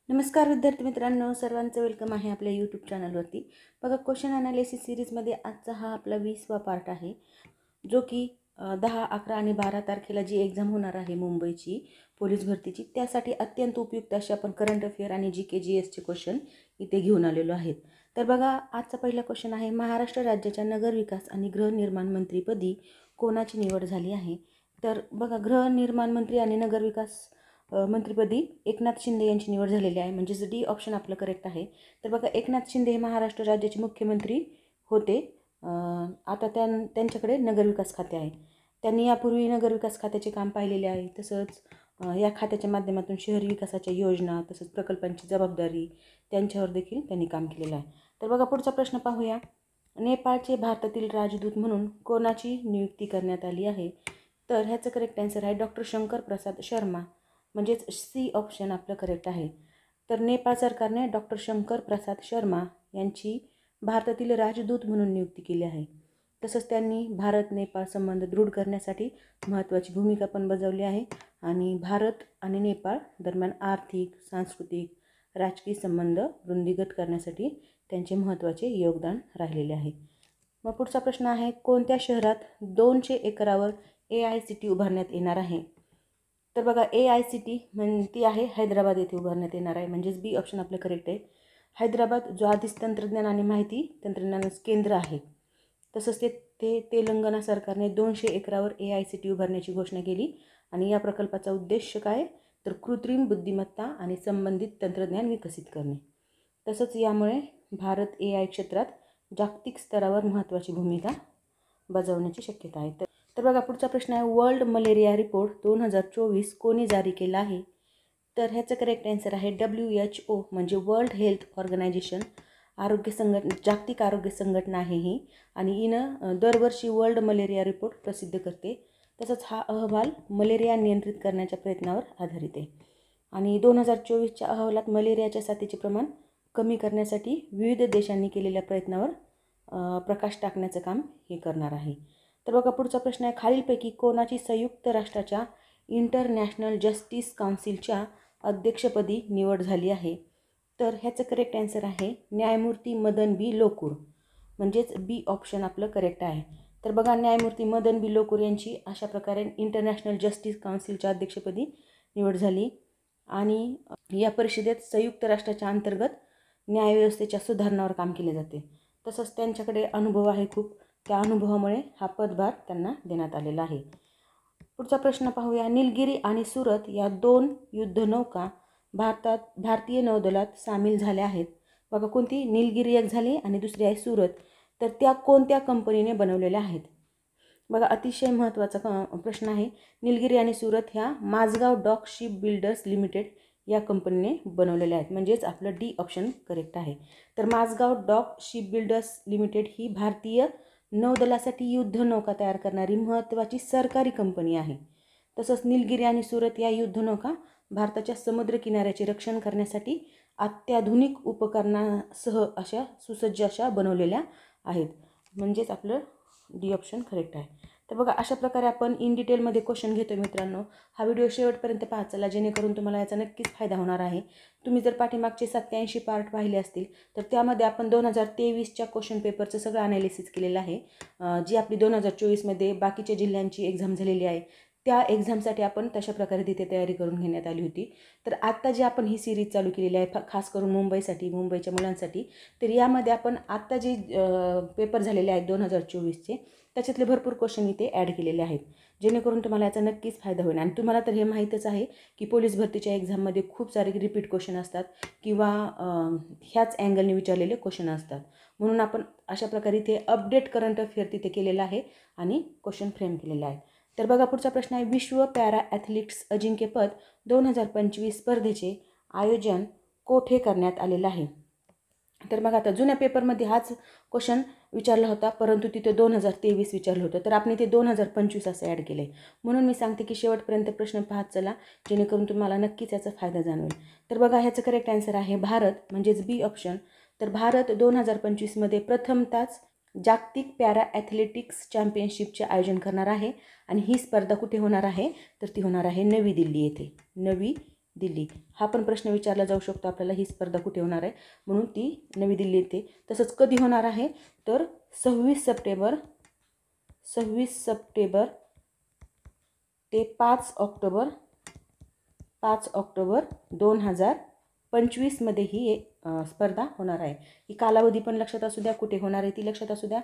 नमस्कार विद्यार्थी मित्रांनो, सर्वांचं वेलकम आहे आपल्या यूट्यूब चॅनलवरती. बघा, क्वेश्चन ॲनालिसिस सिरीजमध्ये आजचा हा आपला 20वा पार्ट आहे, जो की 10, 11 आणि 12 तारखेला जी एक्झाम होणार आहे मुंबईची पोलीस भरतीची, त्यासाठी अत्यंत उपयुक्त असे आपण करंट अफेअर आणि GK GSचे क्वेश्चन इथे घेऊन आलेलो आहेत. तर बघा, आजचा पहिला क्वेश्चन आहे, महाराष्ट्र राज्याच्या नगरविकास आणि गृहनिर्माण मंत्रीपदी कोणाची निवड झाली आहे? तर बघा, गृहनिर्माण मंत्री आणि नगरविकास मंत्रिपदी एकनाथ शिंदे यांची निवड झालेली आहे, म्हणजेच डी ऑप्शन आपलं करेक्ट आहे. तर बघा, एकनाथ शिंदे हे महाराष्ट्र राज्याचे मुख्यमंत्री होते. आता त्यांच्याकडे नगरविकास खाते आहे. त्यांनी यापूर्वी नगरविकास खात्याचे काम पाहिलेले आहे. तसंच या खात्याच्या माध्यमातून शहरी विकासाच्या योजना तसंच प्रकल्पांची जबाबदारी त्यांच्यावर देखील त्यांनी काम केलेलं आहे. तर बघा, पुढचा प्रश्न पाहूया. नेपाळचे भारतातील राजदूत म्हणून कोणाची नियुक्ती करण्यात आली आहे? तर ह्याचं करेक्ट आन्सर आहे डॉक्टर शंकर प्रसाद शर्मा, म्हणजेच सी ऑप्शन आपलं करेक्ट आहे. तर नेपाळ सरकारने डॉक्टर शंकर प्रसाद शर्मा यांची भारतातील राजदूत म्हणून नियुक्ती केली आहे. तसंच त्यांनी भारत नेपाळ संबंध दृढ करण्यासाठी महत्त्वाची भूमिका पण बजावली आहे आणि भारत आणि नेपाळ दरम्यान आर्थिक, सांस्कृतिक, राजकीय संबंध वृद्धिंगत करण्यासाठी त्यांचे महत्त्वाचे योगदान राहिलेले आहे. मग पुढचा प्रश्न आहे, कोणत्या शहरात 200 एकरावर AICT उभारण्यात येणार आहे? तर बघा, AICT ती आहे हैदराबाद येथे उभारण्यात येणार आहे, म्हणजेच बी ऑप्शन आपलं करेक्ट आहे. हैदराबाद जो आधीच तंत्रज्ञान आणि माहिती तंत्रज्ञान केंद्र आहे, तसंच ते तेलंगणा सरकारने 200 एकरावर AICT उभारण्याची घोषणा केली आणि या प्रकल्पाचा उद्देश काय? तर कृत्रिम बुद्धिमत्ता आणि संबंधित तंत्रज्ञान विकसित करणे. तसंच यामुळे भारत AI क्षेत्रात जागतिक स्तरावर महत्त्वाची भूमिका बजावण्याची शक्यता आहे. तर बघा, पुढचा प्रश्न आहे, वर्ल्ड मलेरिया रिपोर्ट 2024 कोणी जारी केला आहे? तर ह्याचं करेक्ट आन्सर आहे WHO, म्हणजे वर्ल्ड हेल्थ ऑर्गनायझेशन, जागतिक आरोग्य संघटना आहे ही, आणि हिनं दरवर्षी वर्ल्ड मलेरिया रिपोर्ट प्रसिद्ध करते. तसंच हा अहवाल मलेरिया नियंत्रित करण्याच्या प्रयत्नावर आधारित आहे आणि 2024च्या अहवालात मलेरियाच्या साथीचे प्रमाण कमी करण्यासाठी विविध देशांनी केलेल्या प्रयत्नावर प्रकाश टाकण्याचं काम हे करणार आहे. तर बघा, पुढचा प्रश्न आहे, खालीलपैकी कोणाची संयुक्त राष्ट्राच्या इंटरनॅशनल जस्टिस काउन्सिलच्या अध्यक्षपदी निवड झाली आहे? तर ह्याचं करेक्ट आन्सर आहे न्यायमूर्ती मदन बी लोकूर, म्हणजेच बी ऑप्शन आपलं करेक्ट आहे. तर बघा, न्यायमूर्ती मदन बी लोकूर यांची अशा प्रकारे इंटरनॅशनल जस्टिस काउन्सिलच्या अध्यक्षपदी निवड झाली आणि या परिषदेत संयुक्त राष्ट्राच्या अंतर्गत न्यायव्यवस्थेच्या सुधारणावर काम केले जाते. तसंच त्यांच्याकडे अनुभव आहे खूप, त्या अनुभवामुळे हा पदभार त्यांना देण्यात आलेला आहे. पुढचा प्रश्न पाहूया, निलगिरी आणि सुरत या 2 युद्धनौका भारतीय नौदलात सामील झाल्या आहेत. बघा, कोणती? निलगिरी एक झाली आणि दुसरी आहे सुरत. तर त्या कोणत्या कंपनीने बनवलेल्या आहेत? बघा, अतिशय महत्त्वाचा प्रश्न आहे. निलगिरी आणि सुरत ह्या Mazagon dock ship builders limited या कंपनीने बनवलेल्या आहेत, म्हणजेच आपलं डी ऑप्शन करेक्ट आहे. तर Mazagon dock ship builders limited ही भारतीय नौदलासाठी युद्धनौका तयार करणारी महत्त्वाची सरकारी कंपनी आहे. तसंच निलगिरी आणि सुरत या युद्धनौका भारताच्या समुद्र किनाऱ्याचे रक्षण करण्यासाठी अत्याधुनिक उपकरणासह अशा सुसज्ज अशा बनवलेल्या आहेत, म्हणजेच आपलं डी ऑप्शन करेक्ट आहे. तर बघा, अशा प्रकारे आपण इन डिटेलमध्ये क्वेश्चन घेतो मित्रांनो. हा व्हिडिओ शेवटपर्यंत पाहत चला, जेणेकरून तुम्हाला याचा नक्कीच फायदा होणार आहे. तुम्ही जर पाठीमागचे 87 पार्ट पाहिले असतील तर त्यामध्ये आपण 2023च्या क्वेश्चन पेपरचं सगळं ॲनालिसिस केलेलं आहे. जी आपली 2024मध्ये बाकीच्या जिल्ह्यांची एक्झाम झालेली आहे, त्या एक्झामसाठी आपण तशा प्रकारे तिथे तयारी करून घेण्यात आली होती. तर आत्ता जी आपण ही सिरीज चालू केलेली आहे खास करून मुंबईच्या मुलांसाठी, तर यामध्ये आपण आत्ता जे पेपर झालेले आहेत 2024चे, त्याच्यातले भरपूर क्वेश्चन इथे ॲड केलेले आहेत, जेणेकरून तुम्हाला याचा नक्कीच फायदा होईल. आणि तुम्हाला तर हे माहीतच आहे की पोलीस भरतीच्या एक्झाममध्ये खूप सारे रिपीट क्वेश्चन असतात किंवा ह्याच अँगलने विचारलेले क्वेश्चन असतात, म्हणून आपण अशा प्रकारे इथे अपडेट करंट अफेअर तिथे केलेलं आहे आणि क्वेश्चन फ्रेम केलेले आहेत. तर बघा, पुढचा प्रश्न आहे, विश्व पॅरा ॲथलीट्स अजिंक्यपद 2025 स्पर्धेचे आयोजन कोठे करण्यात आलेलं आहे? तर बघा, आता जुन्या पेपरमध्ये हाच क्वेश्चन विचारला होता, परंतु तिथे 2023 विचारलं होतं, तर आपण ते 2025 असं ॲड केलं आहे. म्हणून मी सांगते की शेवटपर्यंत प्रश्न पाहत चला, जेणेकरून तुम्हाला नक्कीच याचा फायदा जाणवेल. तर बघा, ह्याचं करेक्ट आन्सर आहे भारत, म्हणजेच बी ऑप्शन. तर भारत 2025मध्ये प्रथमतःच जागतिक पॅरा ॲथलेटिक्स चॅम्पियनशिपचे आयोजन करणार आहे आणि ही स्पर्धा कुठे होणार आहे? तर ती होणार आहे नवी दिल्ली येथे. नवी दिल्ली. हा पण प्रश्न विचारला जाऊ शकतो आपल्याला, ही स्पर्धा कुठे होणार आहे, म्हणून ती नवी दिल्ली येते. तसंच कधी होणार आहे तर 26 सप्टेंबर ते 5 ऑक्टोबर 2025 ही स्पर्धा होणार आहे. ही कालावधी पण लक्षात असू द्या, कुठे होणार आहे ती लक्षात असू द्या,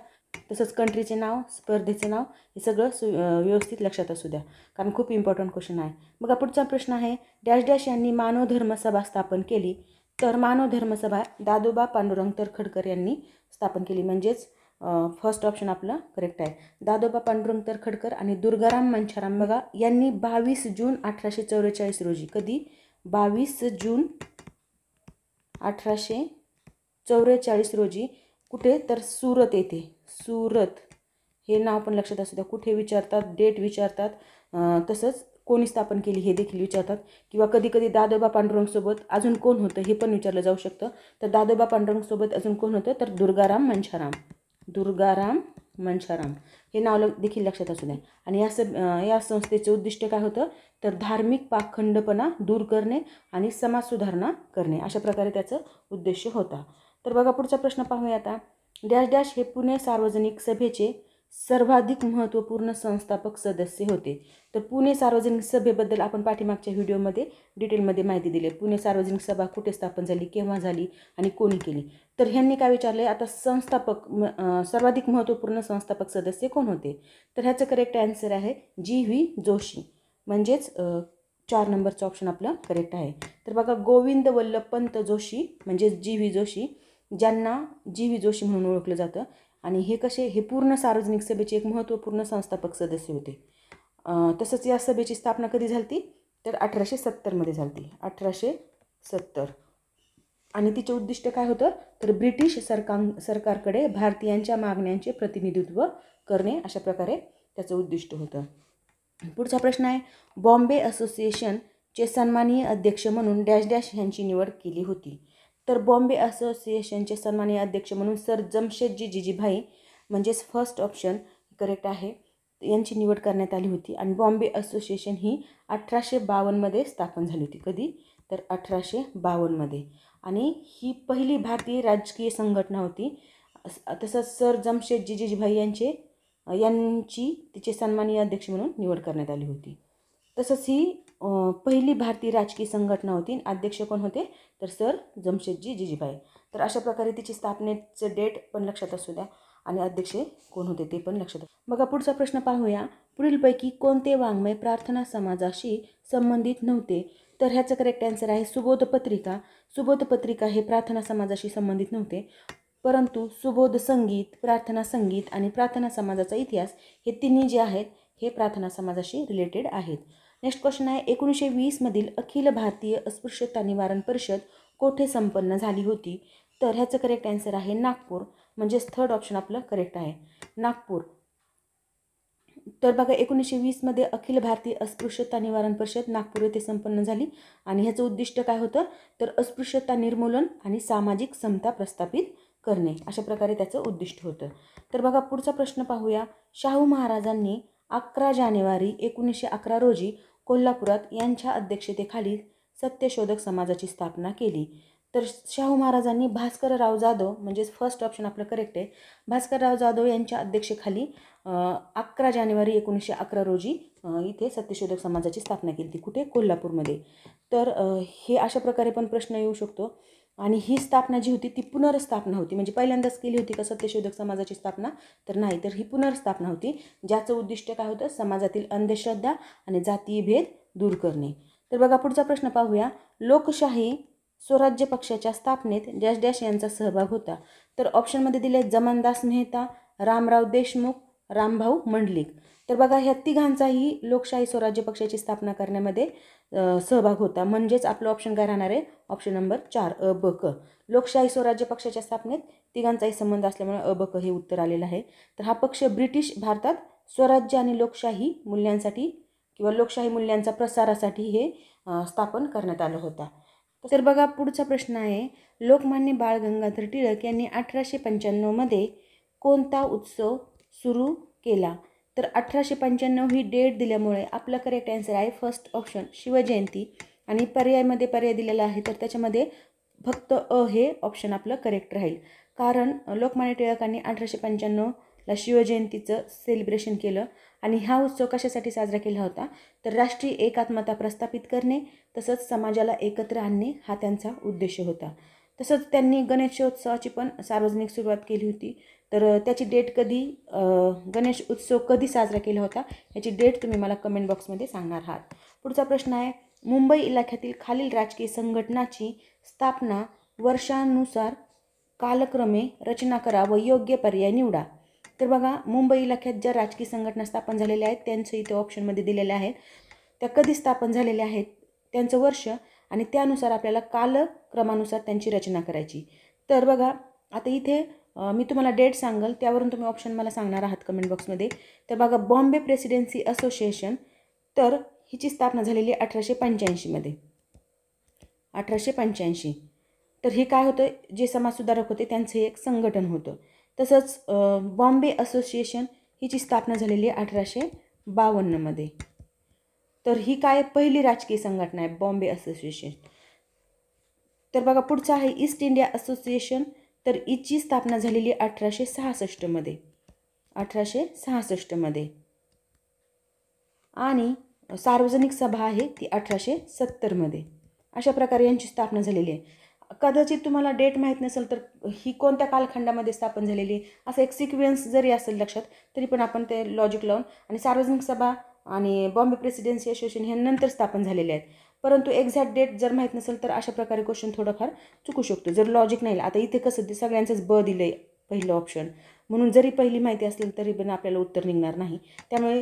तसंच कंट्रीचे नाव, स्पर्धेचं नाव, हे सगळं व्यवस्थित लक्षात असू द्या, कारण खूप इम्पॉर्टंट क्वेश्चन आहे. मग पुढचा प्रश्न आहे, डॅश डॅश यांनी मानव धर्मसभा स्थापन केली. तर मानव धर्मसभा दादोबा पांडुरंग तरखडकर यांनी स्थापन केली, म्हणजेच फर्स्ट ऑप्शन आपलं करेक्ट आहे. दादोबा पांडुरंग तरखडकर आणि दुर्गाराम मंछाराम बघा यांनी 22 जून 1844 रोजी, कधी 22 जून 1844 रोजी, कुठे तर सुरत येथे, सुरत हे नाव पण लक्षात असू द्या, कुठे विचारतात, डेट विचारतात, तसंच कोणी स्थापन केली हे देखील विचारतात, किंवा कधी कधी दादोबा पांडुरंगसोबत अजून कोण होतं हे पण विचारलं जाऊ शकतं. तर दादोबा पांडुरंगसोबत अजून कोण होतं तर दुर्गाराम मंछाराम हे नाव देखील लक्षात असू द्या. आणि या संस्थेचे उद्दिष्ट काय होतं तर धार्मिक पाखंडपणा दूर करणे आणि समाज सुधारणा करणे, अशा प्रकारे त्याचं उद्देश होता. तर बघा पुढचा प्रश्न पाहूया आता. डॅश डॅश हे पुणे सार्वजनिक सभेचे सर्वाधिक महत्त्वपूर्ण संस्थापक सदस्य होते. तर पुणे सार्वजनिक सभेबद्दल आपण पाठीमागच्या व्हिडिओमध्ये डिटेलमध्ये माहिती दिली. पुणे सार्वजनिक सभा कुठे स्थापन झाली, केव्हा झाली आणि कोणी केली. तर ह्यांनी काय विचारले आता, सर्वाधिक महत्त्वपूर्ण संस्थापक सदस्य कोण होते. तर ह्याचं करेक्ट आन्सर आहे GV जोशी, म्हणजेच 4 नंबरचं ऑप्शन आपलं करेक्ट आहे. तर बघा गोविंद वल्लभ पंत जोशी म्हणजेच GV जोशी, ज्यांना GV जोशी म्हणून ओळखलं जातं. आणि हे कसे, हे पूर्ण सार्वजनिक सभेचे एक महत्त्वपूर्ण संस्थापक सदस्य होते. तसंच या सभेची स्थापना कधी झाली तर 1870 झाली, 1870. आणि तिचे उद्दिष्ट काय होतं तर ब्रिटिश सरकारकडे भारतीयांच्या मागण्यांचे प्रतिनिधित्व करणे, अशा प्रकारे त्याचं उद्दिष्ट होतं. पुढचा प्रश्न आहे, बॉम्बे असोसिएशनचे सन्माननीय अध्यक्ष म्हणून डॅश डॅश यांची निवड केली होती. तर बॉम्बे असोसिएशनचे सन्माननीय अध्यक्ष म्हणून सर जमशेदजी जिजीभाई, म्हणजेच फर्स्ट ऑप्शन करेक्ट आहे, यांची निवड करण्यात आली होती. आणि बॉम्बे असोसिएशन ही 1852 स्थापन झाली होती, कधी तर 1852. आणि ही पहिली भारतीय राजकीय संघटना होती. तसंच सर जमशेदजी जिजीभाई यांची तिचे सन्माननीय अध्यक्ष म्हणून निवड करण्यात आली होती. तसंच ही पहिली भारतीय राजकीय संघटना होती. अध्यक्ष कोण होते तर सर जमशेदजी जिजीभाई. तर अशा प्रकारे तिची स्थापनेचं डेट पण लक्षात असू द्या आणि अध्यक्ष कोण होते ते पण लक्षात. बघा पुढचा प्रश्न पाहूया, पुढीलपैकी कोणते वाङ्मय प्रार्थना समाजाशी संबंधित नव्हते. तर ह्याचं करेक्ट आन्सर आहे सुबोध पत्रिका हे प्रार्थना समाजाशी संबंधित नव्हते, परंतु सुबोध संगीत, प्रार्थना संगीत आणि प्रार्थना समाजाचा इतिहास हे तिन्ही जे आहेत हे प्रार्थना समाजाशी रिलेटेड आहेत. नेक्स्ट क्वेश्चन आहे, 1920 अखिल भारतीय अस्पृश्यता निवारण परिषद कोठे संपन्न झाली होती. तर ह्याचं करेक्ट आन्सर आहे नागपूर, म्हणजेच थर्ड ऑप्शन आपलं करेक्ट आहे, नागपूर. तर बघा 1920 अखिल भारतीय अस्पृश्यता निवारण परिषद नागपूर येथे संपन्न झाली. आणि ह्याचं उद्दिष्ट काय होतं तर अस्पृश्यता निर्मूलन आणि सामाजिक समता प्रस्थापित करणे, अशा प्रकारे त्याचं उद्दिष्ट होतं. तर बघा पुढचा प्रश्न पाहूया, शाहू महाराजांनी 11 जानेवारी 1911 रोजी कोल्हापुरात यांच्या अध्यक्षतेखाली सत्यशोधक समाजाची स्थापना केली. तर शाहू महाराजांनी भास्करराव जाधव, म्हणजेच फर्स्ट ऑप्शन आपलं करेक्ट आहे, भास्करराव जाधव यांच्या अध्यक्षतेखाली 11 जानेवारी 1911 रोजी इथे सत्यशोधक समाजाची स्थापना केली, ती कुठे कोल्हापूरमध्ये. तर हे अशा प्रकारे पण प्रश्न येऊ शकतो. आणि ही स्थापना जी होती ती पुनर्स्थापना होती, म्हणजे पहिल्यांदाच केली होती का सत्यशोधक समाजाची स्थापना तर नाही, तर ही पुनर्स्थापना होती, ज्याचं उद्दिष्ट काय होतं समाजातील अंधश्रद्धा आणि जातीय भेद दूर करणे. तर बघा पुढचा प्रश्न पाहूया, लोकशाही स्वराज्य पक्षाच्या स्थापनेत डॅश डॅश यांचा सहभाग होता. तर ऑप्शनमध्ये दिले जमनदास मेहता, रामराव देशमुख, रामभाऊ मंडलिक. तर बघा ह्या तिघांचाही लोकशाही स्वराज्य पक्षाची स्थापना करण्यामध्ये सहभाग होता, म्हणजेच आपलं ऑप्शन काय राहणार आहे ऑप्शन नंबर 4 अ ब क. लोकशाही स्वराज्य पक्षाच्या स्थापनेत तिघांचाही संबंध असल्यामुळे अ ब क हे उत्तर आलेलं आहे. तर हा पक्ष ब्रिटिश भारतात स्वराज्य आणि लोकशाही मूल्यांसाठी किंवा लोकशाही मूल्यांचा प्रसारासाठी हे स्थापन करण्यात आलं होता. तर बघा पुढचा प्रश्न आहे, लोकमान्य बाळ गंगाधर टिळक यांनी 1895 कोणता उत्सव सुरू केला. तर 1895 ही डेट दिल्यामुळे आपलं करेक्ट आन्सर आहे फर्स्ट ऑप्शन शिवजयंती. आणि पर्यायमध्ये पर्याय दिलेला आहे, तर त्याच्यामध्ये फक्त अ हे ऑप्शन आपलं करेक्ट राहील. कारण लोकमान्य टिळकांनी 1895ला शिवजयंतीचं सेलिब्रेशन केलं आणि हा उत्सव कशासाठी साजरा केला होता, तर राष्ट्रीय एकात्मता प्रस्थापित करणे तसंच समाजाला एकत्र आणणे हा त्यांचा उद्देश होता. तसंच त्यांनी गणेशोत्सवाची पण सार्वजनिक सुरुवात केली होती. तर त्याची डेट कधी, गणेश उत्सव कधी साजरा केला होता याची डेट तुम्ही मला कमेंट बॉक्समध्ये सांगणार आहात. पुढचा प्रश्न आहे, मुंबई इलाख्यातील खालील राजकीय संघटनाची स्थापना वर्षानुसार कालक्रमे रचना करा व योग्य पर्याय निवडा. तर बघा, मुंबई इलाख्यात ज्या राजकीय संघटना स्थापन झालेल्या आहेत त्यांचं इथे ऑप्शनमध्ये दिलेले आहेत. त्या कधी स्थापन झालेल्या आहेत, त्यांचं वर्ष आणि त्यानुसार आपल्याला कालक्रमानुसार त्यांची रचना करायची. तर बघा, आता इथे मी तुम्हाला डेट सांगेल, त्यावरून तुम्ही ऑप्शन मला सांगणार आहात कमेंट बॉक्समध्ये. तर बघा, बॉम्बे प्रेसिडेन्सी असोसिएशन, तर हिची स्थापना झालेली 1885मध्ये, 1885. तर हे काय होतं, जे समाजसुधारक होते त्यांचं एक संघटन होतं. तसंच बॉम्बे असोसिएशन हिची स्थापना झालेली आहे 1852मध्ये. तर ही काय पहिली राजकीय संघटना आहे बॉम्बे असोसिएशन. तर बघा, पुढचं आहे ईस्ट इंडिया असोसिएशन, तर हिची स्थापना झालेली 1866मध्ये, 1866मध्ये. आणि सार्वजनिक सभा आहे ती 1870मध्ये. अशा प्रकारे यांची स्थापना झालेली आहे. कदाचित तुम्हाला डेट माहीत नसेल तर ही कोणत्या कालखंडामध्ये स्थापन झालेली आहे असं एक सिक्वेन्स जरी असेल लक्षात, तरी पण आपण ते लॉजिक लावून, आणि सार्वजनिक सभा आणि बॉम्बे प्रेसिडेन्सी असोसिएशन हे नंतर स्थापन झालेले आहेत. परंतु एक्झॅक्ट डेट जर माहीत नसेल तर अशा प्रकारे क्वेश्चन थोडंफार चुकू शकतो जर लॉजिक नाही. आता इथे कसं सगळ्यांचंच ब दिलं आहे पहिलं ऑप्शन, म्हणून जरी पहिली माहिती असेल तरी पण आपल्याला उत्तर निघणार नाही. त्यामुळे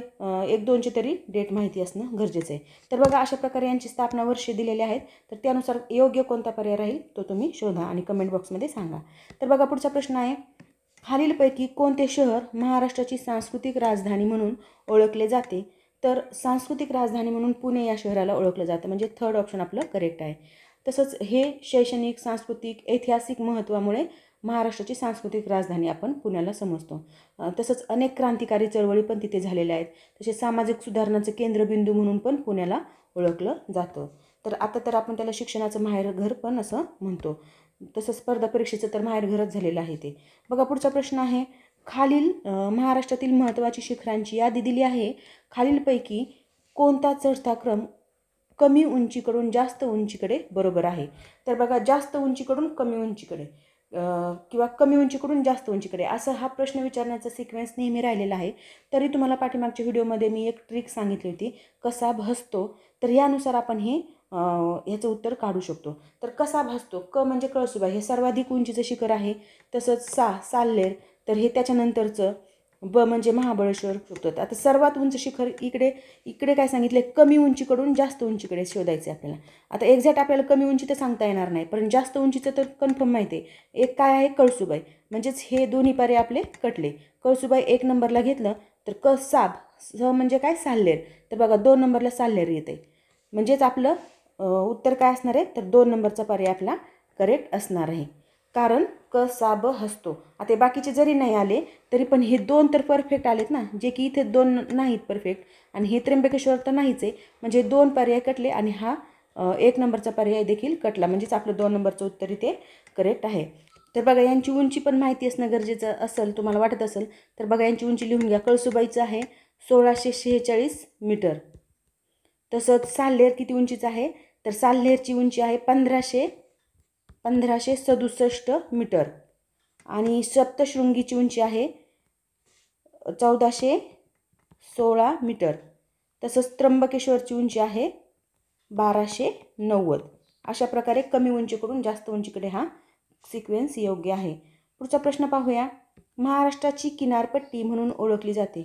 1-2ची तरी डेट माहिती असणं गरजेचं आहे. तर बघा, अशा प्रकारे यांची स्थापना वर्षे दिलेले आहेत. तर त्यानुसार योग्य कोणता पर्याय राहील तो तुम्ही शोधा आणि कमेंट बॉक्समध्ये सांगा. तर बघा, पुढचा प्रश्न आहे, खालीलपैकी कोणते शहर महाराष्ट्राची सांस्कृतिक राजधानी म्हणून ओळखले जाते. तर सांस्कृतिक राजधानी म्हणून पुणे या शहराला ओळखलं जातं, म्हणजे थर्ड ऑप्शन आपलं करेक्ट आहे. तसंच हे शैक्षणिक, सांस्कृतिक, ऐतिहासिक महत्त्वामुळे महाराष्ट्राची सांस्कृतिक राजधानी आपण पुण्याला समजतो. तसंच अनेक क्रांतिकारी चळवळी पण तिथे झालेल्या आहेत. तसेच सामाजिक सुधारणाचं केंद्रबिंदू म्हणून पण पुण्याला ओळखलं जातं. तर आता तर आपण त्याला शिक्षणाचं माहेरघर पण असं म्हणतो. तसं स्पर्धा परीक्षेचं तर माहेरघरच झालेलं आहे ते. बघा, पुढचा प्रश्न आहे, खालील महाराष्ट्रातील महत्त्वाची शिखरांची यादी दिली आहे. खालीलपैकी कोणता चढता क्रम कमी उंचीकडून जास्त उंचीकडे बरोबर आहे. तर बघा, जास्त उंचीकडून कमी उंचीकडे किंवा कमी उंचीकडून जास्त उंचीकडे असं हा प्रश्न विचारण्याचा सिक्वेन्स नेहमी राहिलेला आहे. तरी तुम्हाला पाठीमागच्या व्हिडिओमध्ये मी एक ट्रिक सांगितली होती, कसा भासतो. तर यानुसार आपण हे ह्याचं उत्तर काढू शकतो. तर कसा भासतो, क म्हणजे कळसुबाई, हे सर्वाधिक उंचीचं शिखर आहे. तसंच साल्हेर, तर हे त्याच्यानंतरचं. ब म्हणजे महाबळेश्वर शोधतो. आता सर्वात उंच शिखर इकडे काय सांगितले, कमी उंचीकडून जास्त उंचीकडे शोधायचे आपल्याला. आता एक्झॅक्ट आपल्याला कमी उंची तर सांगता येणार नाही, पण जास्त उंचीचं तर कन्फर्म माहिती आहे. एक काय आहे, कळसुबाई, म्हणजेच हे दोन्ही पर्याय आपले कटले. कळसुबाई 1 नंबरला घेतलं तर स म्हणजे काय, साल्हेर. तर बघा, 2 नंबरला साल्हेर येते, म्हणजेच आपलं उत्तर काय असणार आहे, तर 2 नंबरचा पर्याय आपला करेक्ट असणार आहे. कारण ब हसतो. आता बाकीचे जरी नाही आले तरी पण हे 2 तर परफेक्ट आलेत ना, जे की इथे 2 नाहीत परफेक्ट, आणि हे त्र्यंबकेश्वर तर नाहीच आहे. म्हणजे 2 पर्याय कटले आणि हा 1 नंबरचा पर्याय देखील कटला, म्हणजेच आपलं 2 नंबरचं उत्तर इथे करेक्ट आहे. तर बघा, यांची उंची पण माहिती असणं गरजेचं असेल, तुम्हाला वाटत असेल तर बघा, यांची उंची लिहून घ्या. कळसुबाईचं आहे 1646 मीटर. तसंच साल्हेर किती उंचीचं आहे, तर साल्हेरची उंची आहे 1567 मीटर. आणि सप्तशृंगीची उंची आहे 1416 मीटर. तसंच त्र्यंबकेश्वरची उंची आहे 1290. अशा प्रकारे कमी उंचीकडून जास्त उंचीकडे हा सिक्वेन्स योग्य आहे. पुढचा प्रश्न पाहूया, महाराष्ट्राची किनारपट्टी म्हणून ओळखली जाते.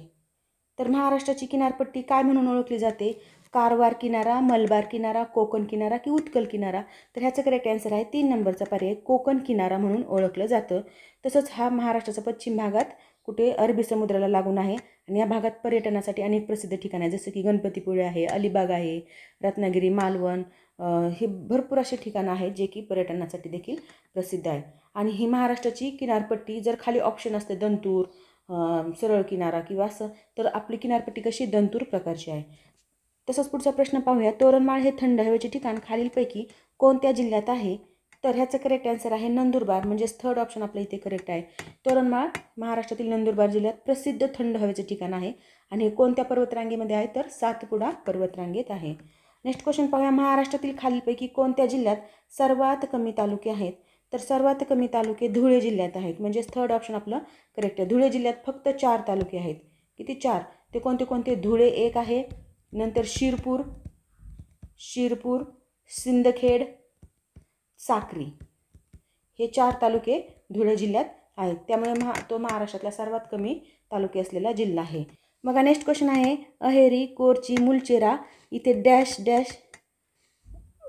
तर महाराष्ट्राची किनारपट्टी काय म्हणून ओळखली जाते, कारवार किनारा, मलबार किनारा, कोकण किनारा की उत्कल किनारा. तर ह्याचं करेक्ट आन्सर आहे 3 नंबरचा पर्याय, कोकण किनारा म्हणून ओळखलं जातं. तसंच हा महाराष्ट्राचा पश्चिम भागात कुठे अरबी समुद्राला लागून आहे आणि या भागात पर्यटनासाठी अनेक प्रसिद्ध ठिकाणं आहेत, जसं की गणपतीपुळे आहे, अलिबाग आहे, रत्नागिरी, मालवण, हे भरपूर असे ठिकाणं आहेत जे की पर्यटनासाठी देखील प्रसिद्ध आहे. आणि ही महाराष्ट्राची किनारपट्टी, जर खाली ऑप्शन असते दंतूर, सरळ किनारा किंवा असं, तर आपली किनारपट्टी कशी दंतूर प्रकारची आहे. तसंच पुढचा प्रश्न पाहूया. तोरणमाळ हे थंड हवेचे ठिकाण खालीलपैकी कोणत्या जिल्ह्यात आहे? तर ह्याचं करेक्ट आन्सर आहे नंदुरबार, म्हणजेच थर्ड ऑप्शन आपलं इथे करेक्ट आहे. तोरणमाळ महाराष्ट्रातील नंदुरबार जिल्ह्यात प्रसिद्ध थंड हवेचे ठिकाण आहे आणि हे कोणत्या पर्वतरांगेमध्ये आहे? तर सातपुडा पर्वतरांगेत आहे. नेक्स्ट क्वेश्चन पाहूया. महाराष्ट्रातील खालीलपैकी कोणत्या जिल्ह्यात सर्वात कमी तालुके आहेत? तर सर्वात कमी तालुके धुळे जिल्ह्यात आहेत, म्हणजेच थर्ड ऑप्शन आपलं करेक्ट आहे. धुळे जिल्ह्यात फक्त 4 तालुके आहेत. किती? 4. ते कोणते कोणते? धुळे एक आहे, नंतर शिरपूर, सिंदखेड, साक्री, हे 4 तालुके धुळे जिल्ह्यात आहेत. त्यामुळे तो महाराष्ट्रातला सर्वात कमी तालुके असलेला जिल्हा आहे. बघा नेक्स्ट क्वेश्चन आहे. अहेरी, कोरची, मुलचेरा इथे डॅश डॅश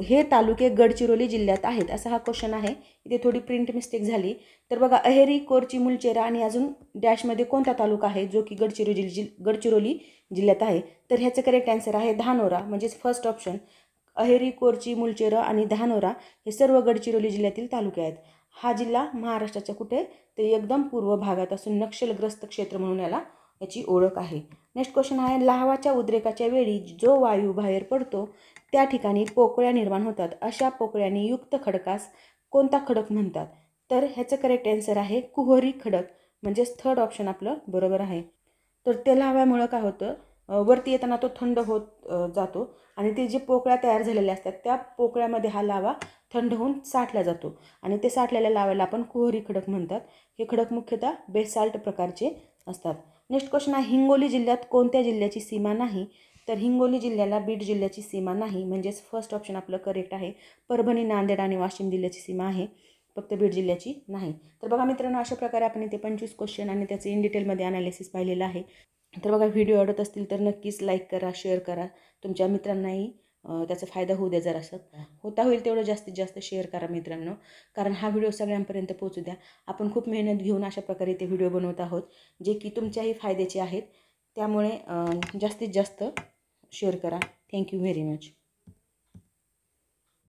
हे तालुके गडचिरोली जिल्ह्यात आहेत, असा हा क्वेश्चन आहे. इथे थोडी प्रिंट मिस्टेक झाली. तर बघा अहेरी, कोरची, मुलचेरा आणि अजून डॅशमध्ये कोणता तालुका आहे जो की गडचिरोली जिल्ह्यात आहे? तर ह्याचं करेक्ट आन्सर आहे धानोरा, म्हणजेच फर्स्ट ऑप्शन. अहेरी, कोरची, मुलचेरा आणि धानोरा हे सर्व गडचिरोली जिल्ह्यातील तालुके आहेत. हा जिल्हा महाराष्ट्राच्या कुठे? तर एकदम पूर्व भागात असून नक्षलग्रस्त क्षेत्र म्हणून याची ओळख आहे. नेक्स्ट क्वेश्चन आहे. लाव्हाच्या उद्रेकाच्या वेळी जो वायू बाहेर पडतो त्या ठिकाणी पोकळ्या निर्माण होतात. अशा पोकळ्यांनी युक्त खडकास कोणता खडक म्हणतात? तर ह्याचं करेक्ट आन्सर आहे कुहरी खडक, म्हणजेच थर्ड ऑप्शन आपलं बरोबर आहे. तर ते लाव्यामुळं काय होतं? वरती येताना तो थंड होत जातो आणि ते जे पोकळ्या तयार झालेल्या असतात त्या पोकळ्यामध्ये हा लावा थंड होऊन साठला जातो आणि ते साठलेल्या लाव्याला आपण कुहरी खडक म्हणतात. हे खडक मुख्यतः बेसाल्ट प्रकारचे असतात. नेक्स्ट क्वेश्चन आहे. हिंगोली जिल्ह्यात कोणत्या जिल्ह्याची सीमा नाही? तर हिंगोली जिल्ह्याला बीड जिल्ह्याची सीमा नाही, म्हणजेच फर्स्ट ऑप्शन आपलं करेक्ट आहे. परभणी, नांदेड आणि वाशिम जिल्ह्याची सीमा आहे, फक्त बीड जिल्ह्याची नाही. तर बघा मित्रांनो, अशा प्रकारे आपण इथे 25 क्वेश्चन आणि त्याचे इन डिटेलमध्ये ॲनालिसिस पाहिलेलं आहे. तर बघा, व्हिडिओ आवडत असतील तर नक्कीच लाईक करा, शेअर करा. तुमच्या मित्रांनाही त्याचा फायदा होऊ द्या. जरासं होता होईल तेवढं जास्तीत जास्त शेअर करा मित्रांनो, कारण हा व्हिडिओ सगळ्यांपर्यंत पोहोचू द्या. आपण खूप मेहनत घेऊन अशा प्रकारे ते व्हिडिओ बनवत आहोत जे की तुमच्याही फायद्याचे आहेत. त्यामुळे जास्तीत जास्त शेअर करा. Thank you very much.